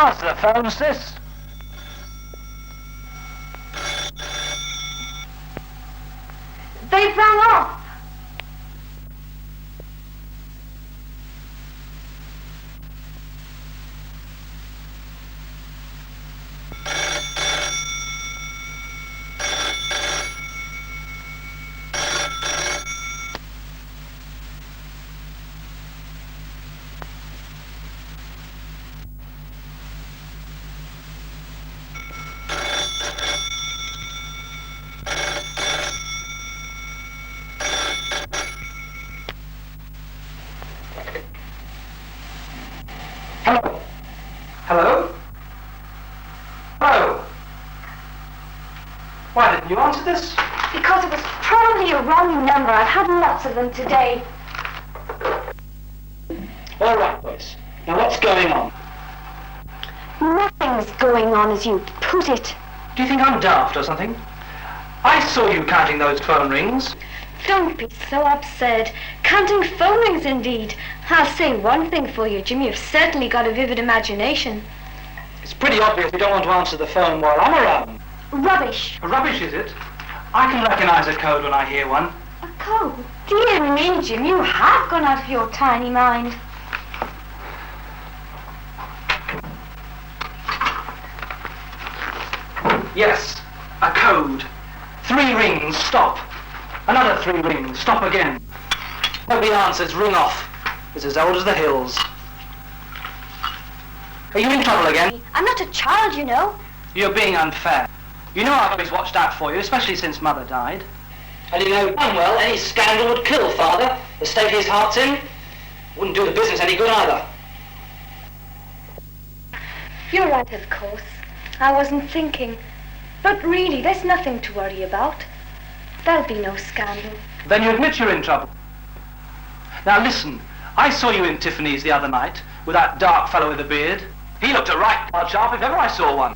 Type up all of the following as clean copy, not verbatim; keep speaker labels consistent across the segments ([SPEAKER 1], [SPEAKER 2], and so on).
[SPEAKER 1] Answer the phone, sis.
[SPEAKER 2] They've rang off.
[SPEAKER 1] Hello? Hello? Hello? Why didn't you answer this?
[SPEAKER 2] Because it was probably a wrong number. I've had lots of them today.
[SPEAKER 1] All right, boys. Now what's going on?
[SPEAKER 2] Nothing's going on as you put it.
[SPEAKER 1] Do you think I'm daft or something? I saw you counting those phone rings.
[SPEAKER 2] Don't be so absurd. Counting phone rings, indeed. I'll say one thing for you, Jim. You've certainly got a vivid imagination.
[SPEAKER 1] It's pretty obvious you don't want to answer the phone while I'm around.
[SPEAKER 2] Rubbish.
[SPEAKER 1] Rubbish, is it? I can recognize a code when I hear one.
[SPEAKER 2] A code? Dear me, Jim, you have gone out of your tiny mind.
[SPEAKER 1] Yes, a code. 3 rings, stop. Another 3 rings, stop again. Nobody answers, ring off. It's as old as the hills. Are you in trouble again?
[SPEAKER 2] I'm not a child, you know.
[SPEAKER 1] You're being unfair. You know I've always watched out for you, especially since Mother died. And you know damn well any scandal would kill Father. The state his heart's in wouldn't do the business any good either.
[SPEAKER 2] You're right, of course. I wasn't thinking. But really, there's nothing to worry about. There'll be no scandal.
[SPEAKER 1] Then you admit you're in trouble. Now listen, I saw you in Tiffany's the other night with that dark fellow with the beard. He looked a right card sharp if ever I saw one.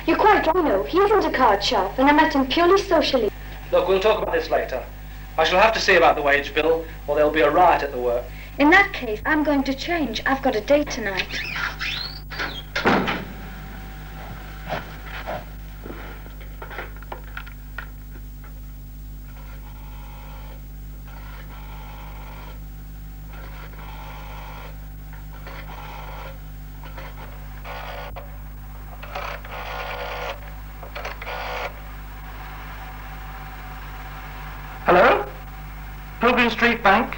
[SPEAKER 2] You're quite right, no. He isn't a card sharp, and I met him purely socially.
[SPEAKER 1] Look, we'll talk about this later. I shall have to see about the wage bill, or there'll be a riot at the work.
[SPEAKER 2] In that case, I'm going to change. I've got a date tonight.
[SPEAKER 1] Hello? Pilgrim Street Bank?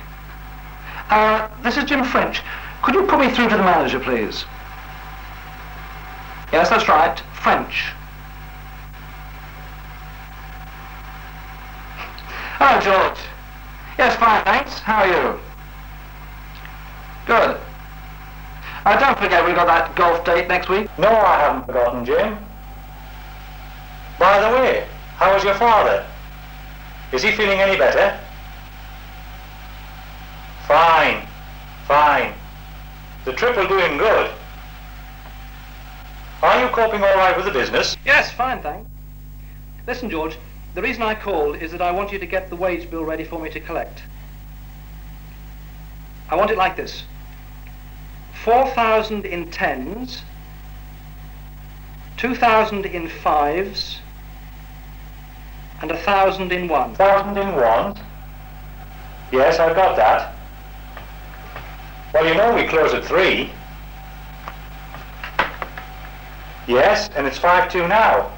[SPEAKER 1] This is Jim French. Could you put me through to the manager, please? Yes, that's right. French. Hello, George. Yes, fine, thanks. How are you? Good. Don't forget we've got that golf date next week.
[SPEAKER 3] No, I haven't forgotten, Jim. By the way, how is your father? Is he feeling any better? Fine, fine. The trip will do him good. Are you coping all right with the business?
[SPEAKER 1] Yes, fine, thanks. Listen, George, the reason I called is that I want you to get the wage bill ready for me to collect. I want it like this. 4,000 in tens, 2,000 in fives, and 1,000 in ones.
[SPEAKER 3] 1,000 in ones? Yes, I've got that. Well, you know we close at 3. Yes, and it's 5:02 now.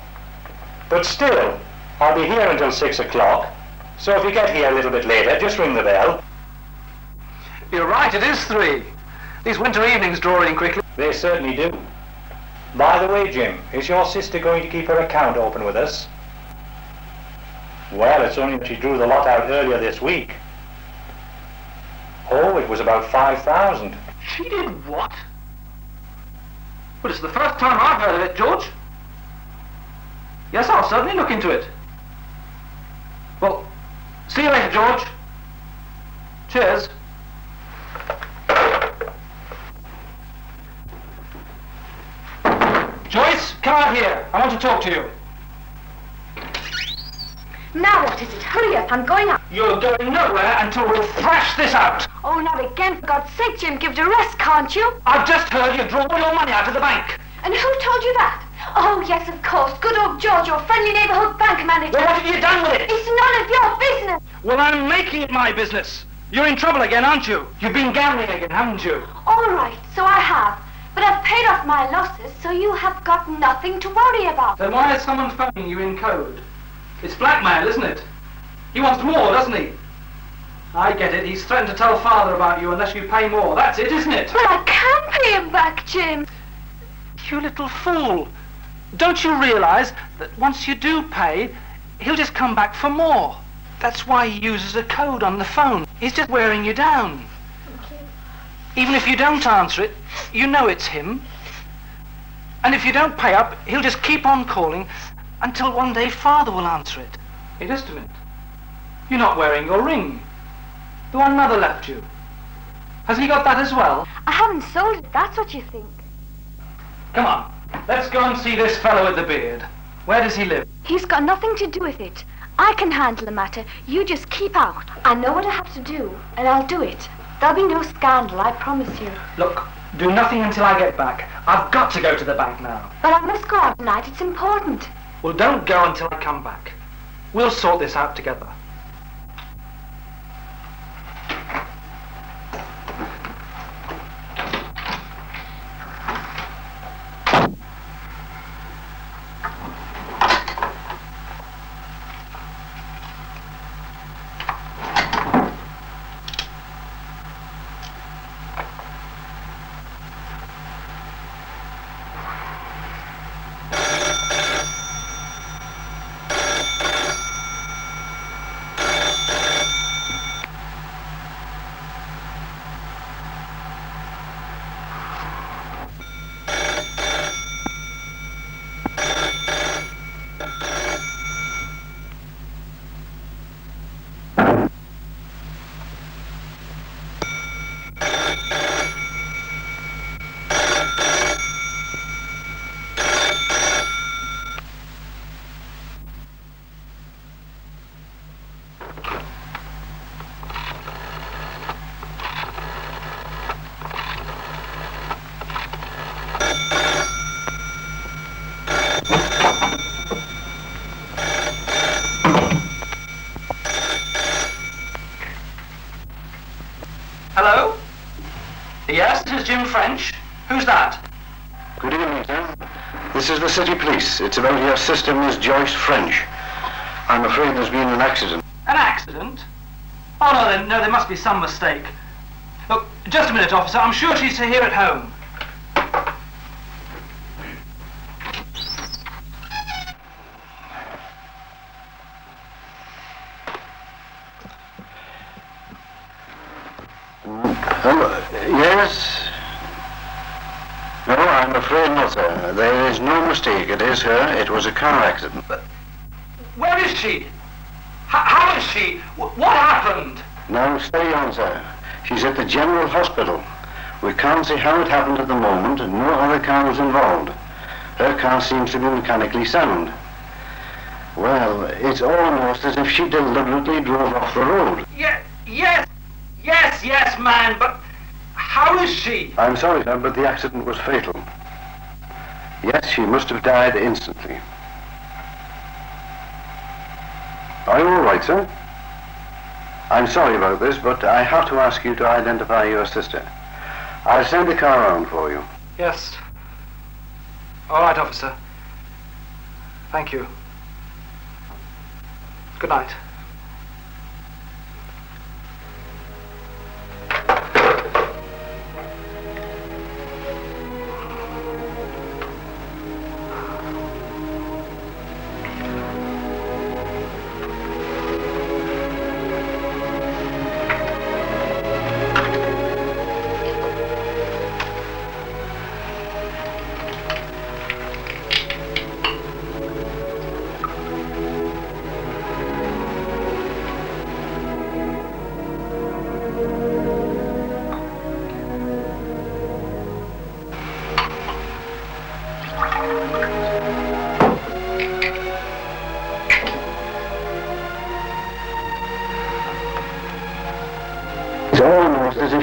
[SPEAKER 3] But still, I'll be here until 6 o'clock. So if you get here a little bit later, just ring the bell.
[SPEAKER 1] You're right, it is 3. These winter evenings draw in quickly.
[SPEAKER 3] They certainly do. By the way, Jim, is your sister going to keep her account open with us? Well, it's only that she drew the lot out earlier this week. Oh, it was about 5,000.
[SPEAKER 1] She did what? Well, it's the first time I've heard of it, George. Yes, I'll certainly look into it. Well, see you later, George. Cheers. Joyce, come out here. I want to talk to you.
[SPEAKER 2] Now what is it? Hurry up, I'm going out.
[SPEAKER 1] You're going nowhere until we've thrashed this out.
[SPEAKER 2] Oh, not again, for God's sake, Jim. Give it a rest, can't you?
[SPEAKER 1] I've just heard you've drawn all your money out of the bank.
[SPEAKER 2] And who told you that? Oh, yes, of course. Good old George, your friendly neighborhood bank manager.
[SPEAKER 1] Well, what have you done with it?
[SPEAKER 2] It's none of your business.
[SPEAKER 1] Well, I'm making it my business. You're in trouble again, aren't you? You've been gambling again, haven't you?
[SPEAKER 2] All right, so I have. But I've paid off my losses, so you have got nothing to worry about.
[SPEAKER 1] Then why is someone phoning you in code? It's blackmail, isn't it? He wants more, doesn't he? I get it. He's threatened to tell Father about you unless you pay more. That's it, isn't it?
[SPEAKER 2] Well, I can pay him back, Jim.
[SPEAKER 1] You little fool. Don't you realize that once you do pay, he'll just come back for more? That's why he uses a code on the phone. He's just wearing you down.
[SPEAKER 2] Okay.
[SPEAKER 1] Even if you don't answer it, you know it's him. And if you don't pay up, he'll just keep on calling until one day Father will answer it. Hey, just a minute. You're not wearing your ring. The one Mother left you. Hasn't he got that as well?
[SPEAKER 2] I haven't sold it, that's what you think.
[SPEAKER 1] Come on, let's go and see this fellow with the beard. Where does he live?
[SPEAKER 2] He's got nothing to do with it. I can handle the matter. You just keep out. I know what I have to do, and I'll do it. There'll be no scandal, I promise you.
[SPEAKER 1] Look, do nothing until I get back. I've got to go to the bank now.
[SPEAKER 2] But I must go out tonight. It's important.
[SPEAKER 1] Well, don't go until I come back. We'll sort this out together. Hello? Yes, this is Jim French. Who's that?
[SPEAKER 4] Good evening, sir. This is the city police. It's about your sister, Miss Joyce French. I'm afraid there's been an accident.
[SPEAKER 1] An accident? Oh, no, there must be some mistake. Look, just a minute, officer. I'm sure she's here at home.
[SPEAKER 4] Yes? No, I'm afraid not, sir. There is no mistake. It is her. It was a car accident.
[SPEAKER 1] Where is she? How is she? What happened?
[SPEAKER 4] Now, stay on, sir. She's at the General Hospital. We can't see how it happened at the moment, and no other car was involved. Her car seems to be mechanically sound. Well, it's almost as if she deliberately drove off the road.
[SPEAKER 1] Yes, man, but how is she?
[SPEAKER 4] I'm sorry, sir, but the accident was fatal. Yes, she must have died instantly. Are you all right, sir? I'm sorry about this, but I have to ask you to identify your sister. I'll send the car around for you.
[SPEAKER 1] Yes. All right, officer. Thank you. Good night.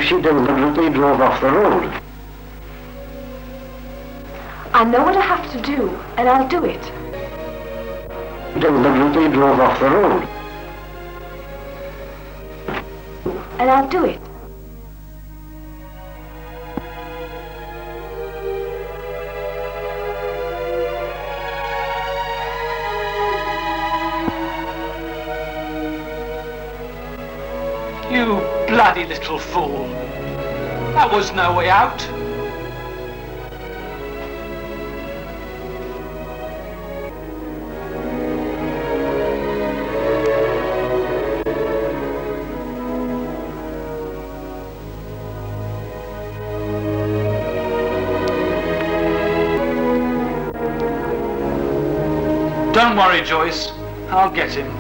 [SPEAKER 4] she deliberately drove off the road.
[SPEAKER 2] I know what I have to do, and I'll do it.
[SPEAKER 4] Deliberately drove off the road.
[SPEAKER 2] And I'll do it.
[SPEAKER 1] You bloody little fool. That was no way out. Don't worry, Joyce. I'll get him.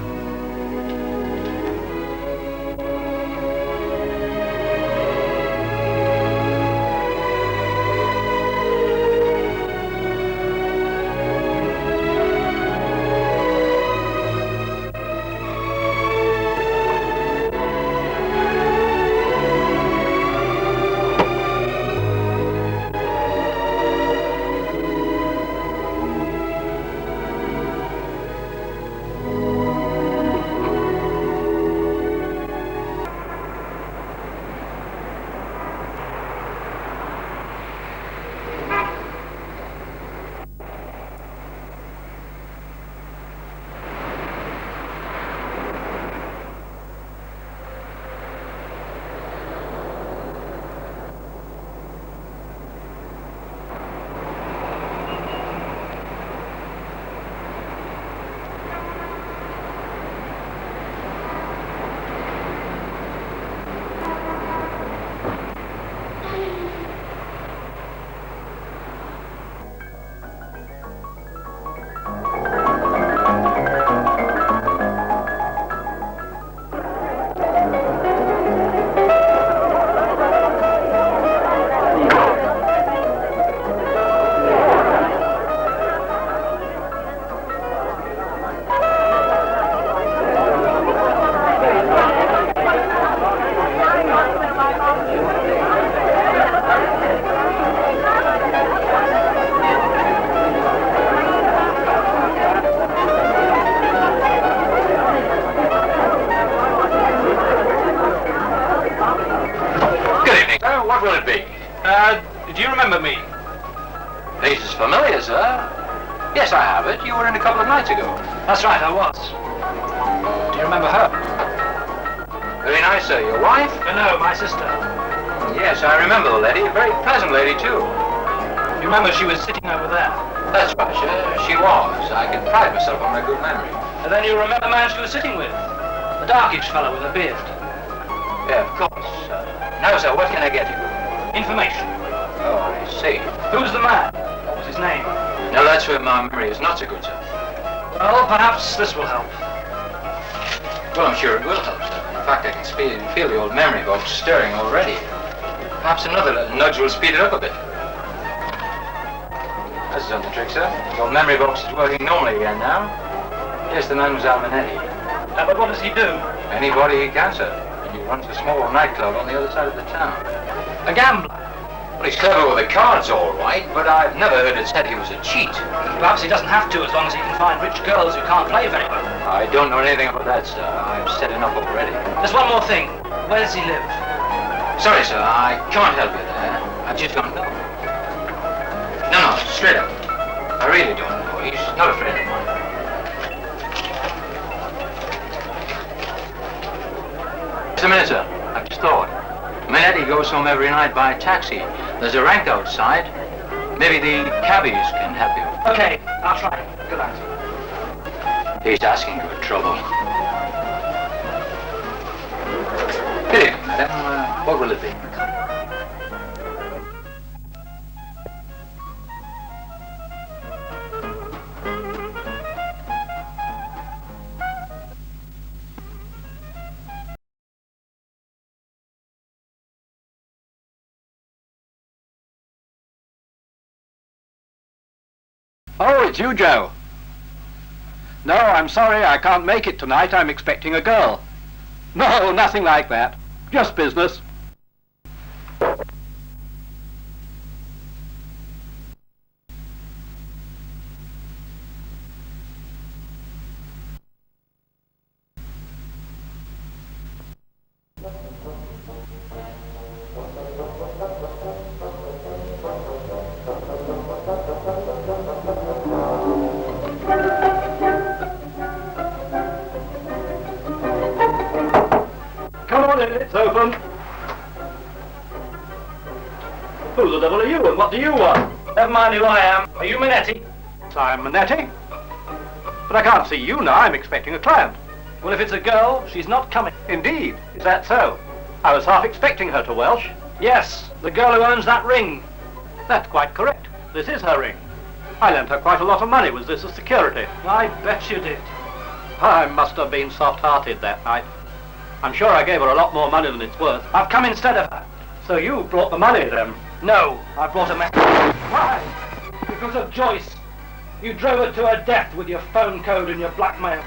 [SPEAKER 1] Do you remember me?
[SPEAKER 5] Face is familiar, sir. Yes, I have it. You were in a couple of nights ago.
[SPEAKER 1] That's right, I was. Do you remember her?
[SPEAKER 5] Very nice, sir. Your wife?
[SPEAKER 1] No, my sister.
[SPEAKER 5] Yes, I remember the lady. A very pleasant lady, too.
[SPEAKER 1] You remember she was sitting over there?
[SPEAKER 5] That's right, sir. She was. I can pride myself on my good memory.
[SPEAKER 1] And then you remember the man she was sitting with? The darkish fellow with a beard.
[SPEAKER 5] Yeah, of course. Now, sir, what can I get you?
[SPEAKER 1] Information.
[SPEAKER 5] Oh, I see.
[SPEAKER 1] Who's the man? What was his name?
[SPEAKER 5] Now, that's where my memory is not so good, sir.
[SPEAKER 1] Well, perhaps this will help.
[SPEAKER 5] Well, I'm sure it will help, sir. In fact, I can feel the old memory box stirring already. Perhaps another little nudge will speed it up a bit. That's done the trick, sir. The old memory box is working normally again now. Yes, the man was Almanetti.
[SPEAKER 1] But what does he do?
[SPEAKER 5] Anybody he can, sir. He runs a small nightclub on the other side of the town.
[SPEAKER 1] A gambler?
[SPEAKER 5] Well, he's clever with the cards, all right, but I've never heard it said he was a cheat.
[SPEAKER 1] Perhaps he doesn't have to, as long as he can find rich girls who can't play very well.
[SPEAKER 5] I don't know anything about that, sir. I've said enough already.
[SPEAKER 1] There's one more thing. Where does he live?
[SPEAKER 5] Sorry, sir, I can't help you there. I just don't know. No, straight up. I really don't know. He's not a friend of mine. Just a minute, sir. I've just thought. Manetti goes home every night by taxi. There's a rank outside. Maybe the cabbies can help you.
[SPEAKER 1] Okay, I'll try. Good night.
[SPEAKER 5] He's asking for trouble. Good evening, madam. What will it be?
[SPEAKER 6] Oh, it's you, Joe. No, I'm sorry, I can't make it tonight. I'm expecting a girl. No, nothing like that. Just business. the devil are you, and what do you want?
[SPEAKER 1] Never mind who I am. Are you Minetti?
[SPEAKER 6] I'm Manetti. But I can't see you now. I'm expecting a client.
[SPEAKER 1] Well, if it's a girl, she's not coming.
[SPEAKER 6] Indeed. Is that so? I was half expecting her to Welsh.
[SPEAKER 1] Yes, the girl who owns that ring.
[SPEAKER 6] That's quite correct. This is her ring. I lent her quite a lot of money. Was this a security?
[SPEAKER 1] I bet you did.
[SPEAKER 6] I must have been soft-hearted that night. I'm sure I gave her a lot more money than it's worth.
[SPEAKER 1] I've come instead of her.
[SPEAKER 6] So you brought the money then?
[SPEAKER 1] No, I brought a message. Why? Because of Joyce. You drove her to her death with your phone code and your blackmail.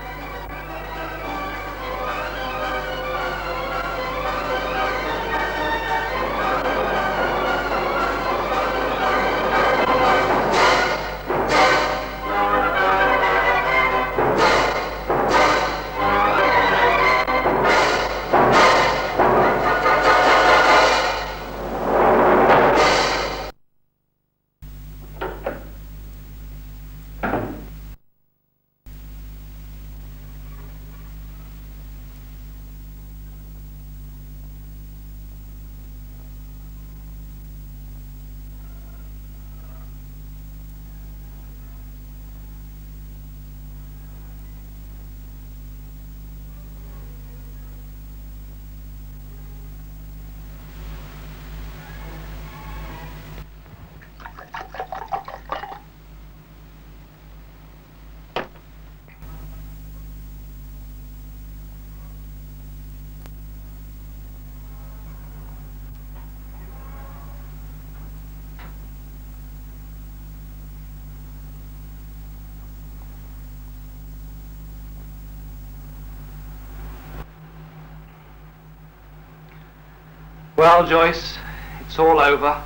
[SPEAKER 1] Well, Joyce, it's all over.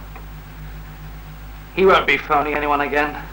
[SPEAKER 1] He won't be phoning anyone again.